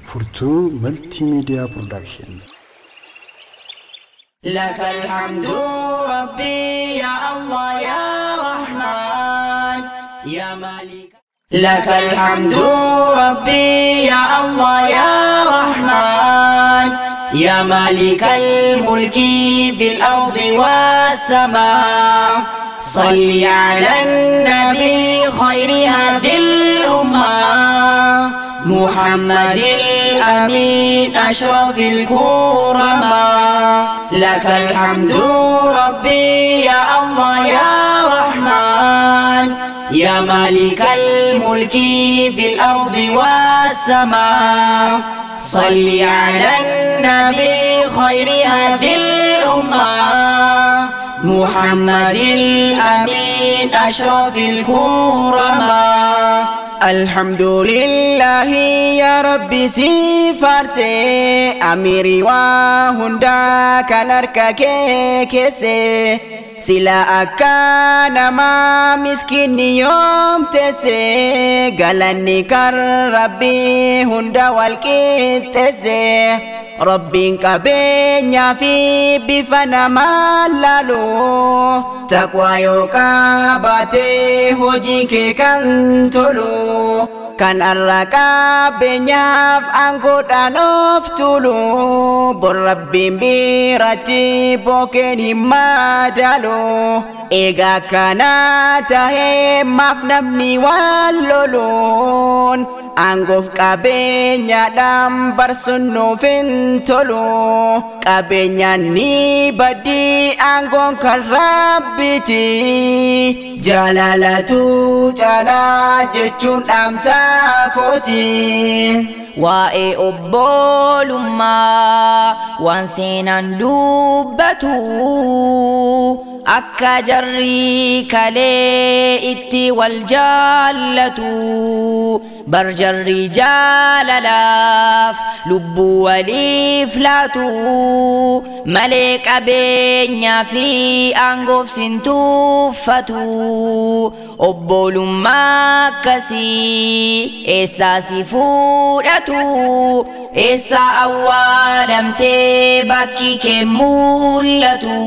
فورتو ملتي ميديا برودكشن. لك الحمد ربي يا الله يا رحمن يا مالك. لك الحمد ربي يا الله يا رحمن يا مالك الملك في الأرض والسماء. صل على النبي خير هذه الأمة محمد الأمين أشرف الكرماء. لك الحمد ربي يا الله يا رحمن يا مالك الملك في الأرض والسماء. صل على النبي خير هذه الأمة محمد الأمين أشرف الكرماء. الحمد لله يا ربي سيفارسي أميري وهندا كنركا كيسي سلا أكان ما مسكين يوم تسي قالني كر ربي هندا والكتسي ربين كبينيا في بفنا مالالو تقوى يوكا باتي هجيكي كنتلو kan arraka benyaf angkotan of tulu borrabbin birati boken himadalo ega kana tahe mafnamni wallolon anggof kabenya dam barsunno fintolo kabenya ni badi anggon karabiti jalalatu jala jechun amsa koti wae obbolumma wan sinan dubbatu akka jarri kale itti wal jallatu bar jarri jalalaf lubbu waliflatu malek abenya fi angof sintufatu obbolumma kasi esasi fudatu esa awalamte bakki ke mulatu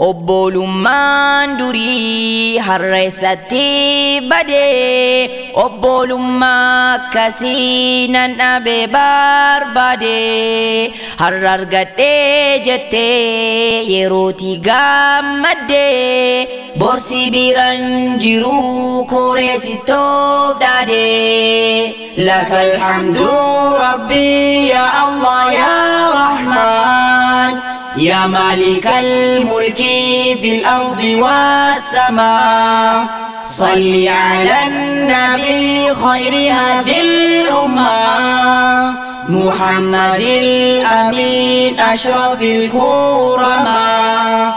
obbolumman duri harresatti bade obbolumma kasinan abe barbade harargadde jette yeroti gammadde borsi biran jiru koresi tobdade. لك الحمد ربي يا الله يا رحمن يا مالك الملك في الأرض والسماء. صل على النبي خير هذه الأمة محمد الأمين أشرف الكرماء.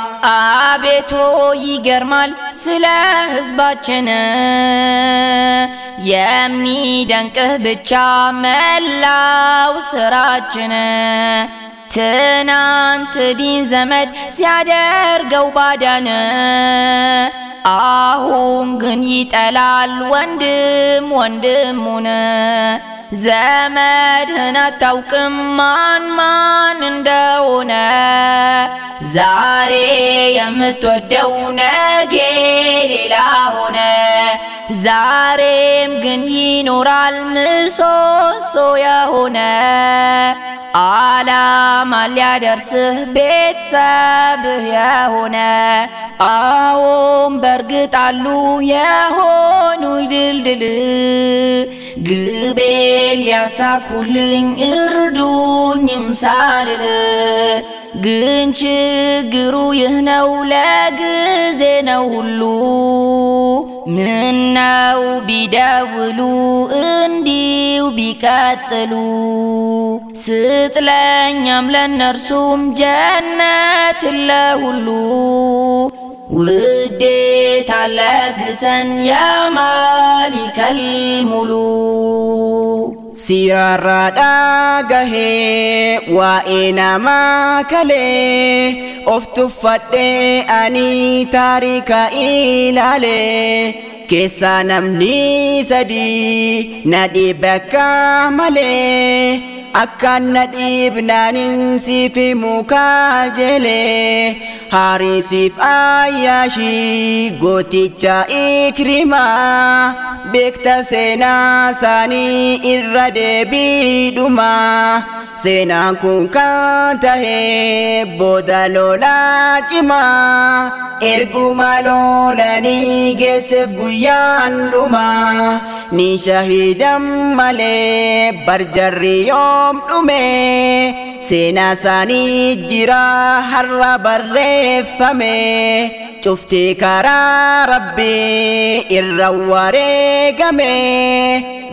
أبيتو يجرمال سلا حزباتنا يمني دنكه بچا ملاو سراچنا ትናንት ዲን ዘመድ ሲያደርገው ባዳነ አሁን ግን ይጠላል ወንድም ወንድሙን ዘመድህን አታውቅም ማን እንደሆነ ዛሬ የምትወደው ነገ ሌላ ሆነ ዛሬም ግን ይኖራል ምሰሶ የሆነ ዓላማ ሊያደርስህ ቤተሰብህ የሆነ አዎን በርግጥ አሉ የሆኑ ድልድል ግቤን ሊያሳኩልኝ እርዱኝም ሳልል ግን ችግሩ ይህ ነው ለጊዜ ነው ሁሉ ምነው ቢደውሉ እንዲው ቢቀጥሉ ስትለኛም ለነርሱም ጀነት ለሁሉ ውዴታ ለግሰን ያ ማሊከል ሙሉ ሲራራዳ ገሄ ዋኢናማ ከሌ ኦፍቱፈዴ አኒ ታሪካ ኢላሌ keessa namni sadii na dhiibaka malee akkan na dhiibnaanin siif mukaa jelee Harisiif Ayyaashii gooticha Ikrimaa beekta seenaa isaanii irra deebiidhuma seenaan kun kan tahee booda lolaa cimaa erguma lolanii geesseef guyyaan dhuma ni shahiidan malee barjarri yoom dhume seenaa isaanii jira har'a barreeffame cuftii karaa Rabbii irra wareegame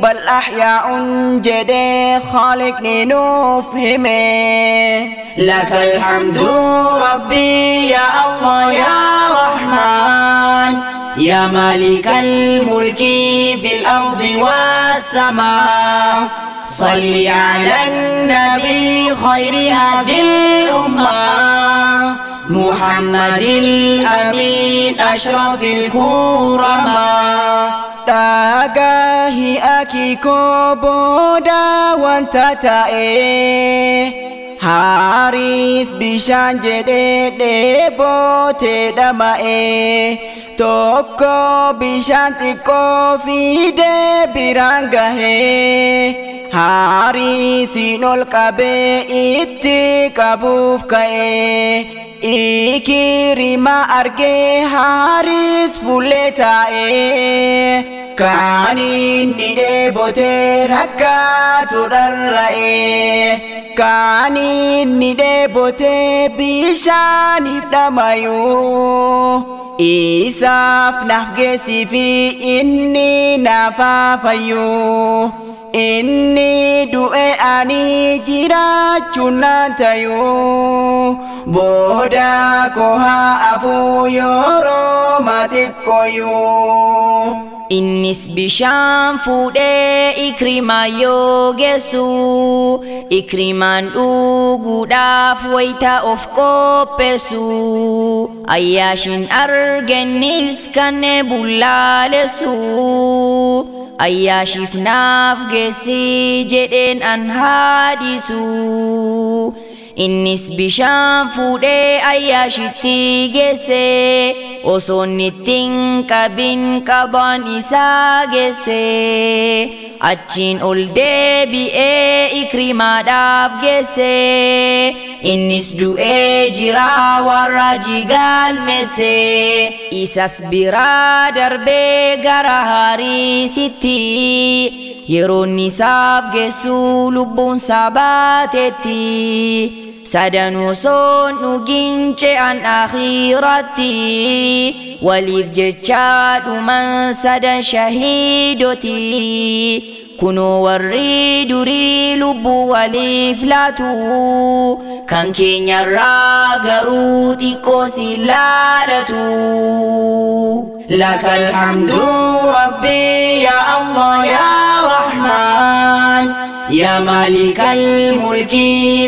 bal ahyaa'un jedhee Khaliqni nuuf hime lakal hamdu Rabbii ya Allah ya Rahman ya Malikal mulki fil ardi was samaa صل على النبي خير هذه الأمة محمد الأمين أشرف الكرماء تاغاهي أكيكو بودا وانتتائي Haris bishaan jedhee dheebootee dhama'ee tokko bishaan xiqqoo fiidee biraan gahee Harisiin ol qabee itti qabuuf ka'ee Ikrimaa argee Haris fuullee taa'ee kan inni dheebotee rakkaatu dharra'ee kan inni dheebotee bishaaniif dhamayuu isaaf naaf geessifi inni naaf haafayyuu inni du'e ani jiraachuun naan tayuu booda koo haa afuu yeroo xiqqooyyuu Innis bishaan fuudhee Ikrimaa yoo geessu Ikrimaan dhuguudhaaf wayita of qopheessu Ayyaashiin argennis kan bullaalessu Ayyaashiif naaf geessi jedheen an haadisu Innis bishaan fuudhee Ayyaashitti geesse osoon ittiin qabin qabaan isaa geesse achiin ol deebi'ee Ikrimaadhaaf geesse innis du'ee jira warra jigaalmeesse isas biraa darbee gara Harisitti yeroon isaaf geessu lubbuun sabaatetti sadanuu soon dhugin ce'an akhiratti waliif jecha dhuman sadan shahiidoti kunoo warri durii lubbuu waliif laatu kan keenyarraa garuu xiqqoo si laalatu lakal hamdu Rabbii ya Allah ya Rahman يا مالك الملك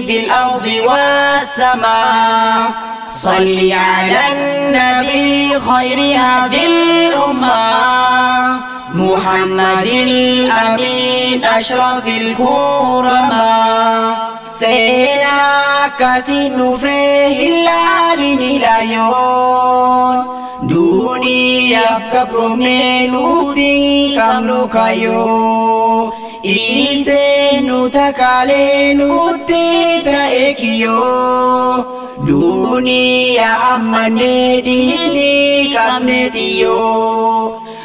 في الأرض والسماء صل على النبي خير هذه الأمة محمد الأمين أشرف الكرماء سينا كاسين فيه اللالين اليون دوني يفكبر منو دين كملو كيو Isenu takale nuti taekio dunia amane dini kamnetiyo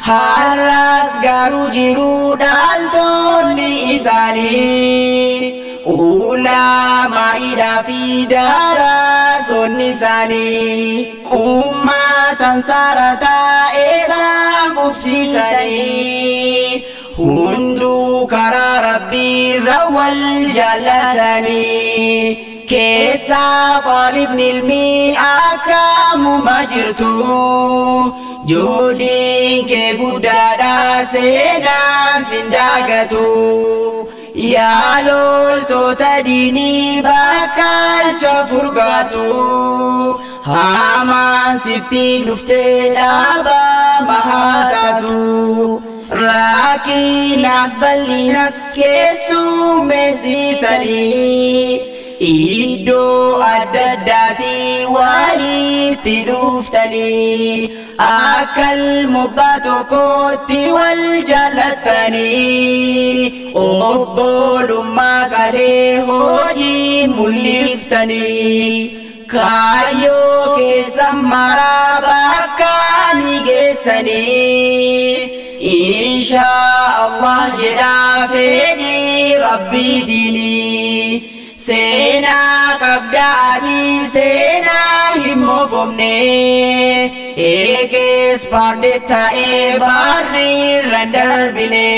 haras garu jiru daltoni isani ulama ida fidara sonni sani ummatan sarata esa kubsisani hundu kara Rabbi rawal jalatani kesa talib nilmi akamu majirtu jodin ke gudada sena sindagatu ya lol to tadini bakal chafurgatu hama sifi lufte daba mahatatu Rakinas ballinas keessummeessitanii Iddoo adda addaatti walitti dhuftanii akka ilmobbaa tokkotti wal jaallattanii obbolummaa qalee hojii mul'iftanii kaayyoo keessan maraa bakka ni geessanii inshaa Allah jedhaa fedhii rabbii diinii Seenaa qabdaati seenaa hin moofomne eegees farde ta'ee barriirran darbine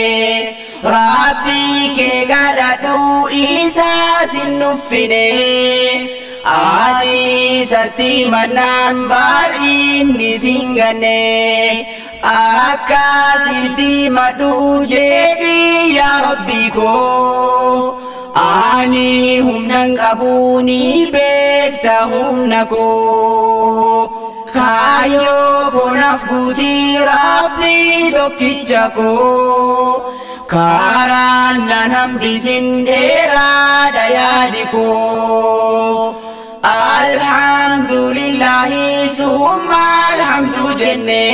Rabbii kee kadhadhu isaas hin nuffine ati isatti mannaan barriinni sin ganne akkasitti madhu jedhi yaa Rabbii koo Ani humnan qabuni beekta humna koo Kaayoo konaaf guutii Rabbii tokkicha koo Karaan nan hambisin dheeraadha yaadi koo Alhamdulillahi summa alhamdu jenne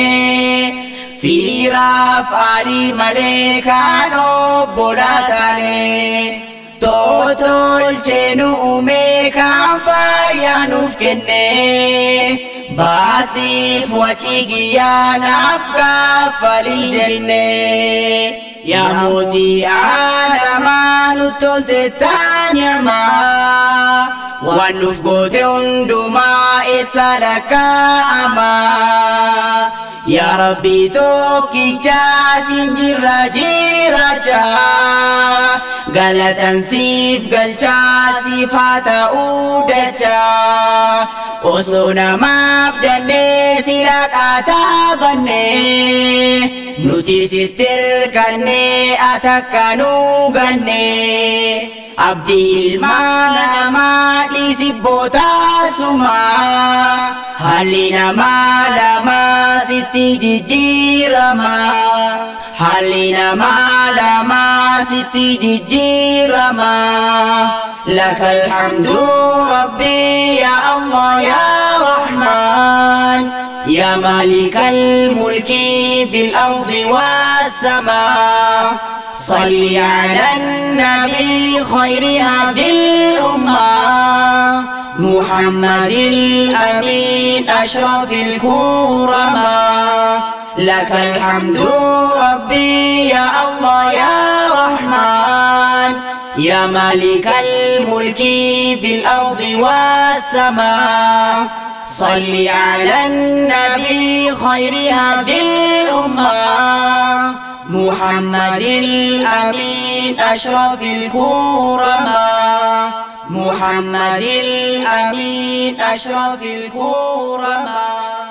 Fiiraaf aarii malee kan obbolaa taane Tolchenu uume kan fayyaa nuuf kenne baasiif wachi giyyaanaaf kaffalii jenne yaa mootii aadamaa nu tolte taanyaamaa waan nuuf goote hundumaa eessa lakkaa'ama yaa Rabbii tokkicha siin jirra jiraachaa galatan siif galchaa siif haa ta'uu dachaa osoo namaaf dannee sila qaataa bannee nuti sitti hirkannee atakka nuu gannee abdii ilmaan namaa dhiisibbootaa sumaa haalli namaa lamaa sitti jijjiirama haalli namaa lamaa sitti jijjiirama lakal hamdu rabbi ya Allah ya Rahman ya malikal mulki fil ardi was-samaa صل على النبي خير هذه الأمة محمد الأمين أشرف الكرماء لك الحمد ربي يا الله يا رحمن يا مالك الملك في الأرض والسماء صل على النبي خير هذه الأمة محمد الأمين أشرف الكرماء محمد الأمين أشرف الكرماء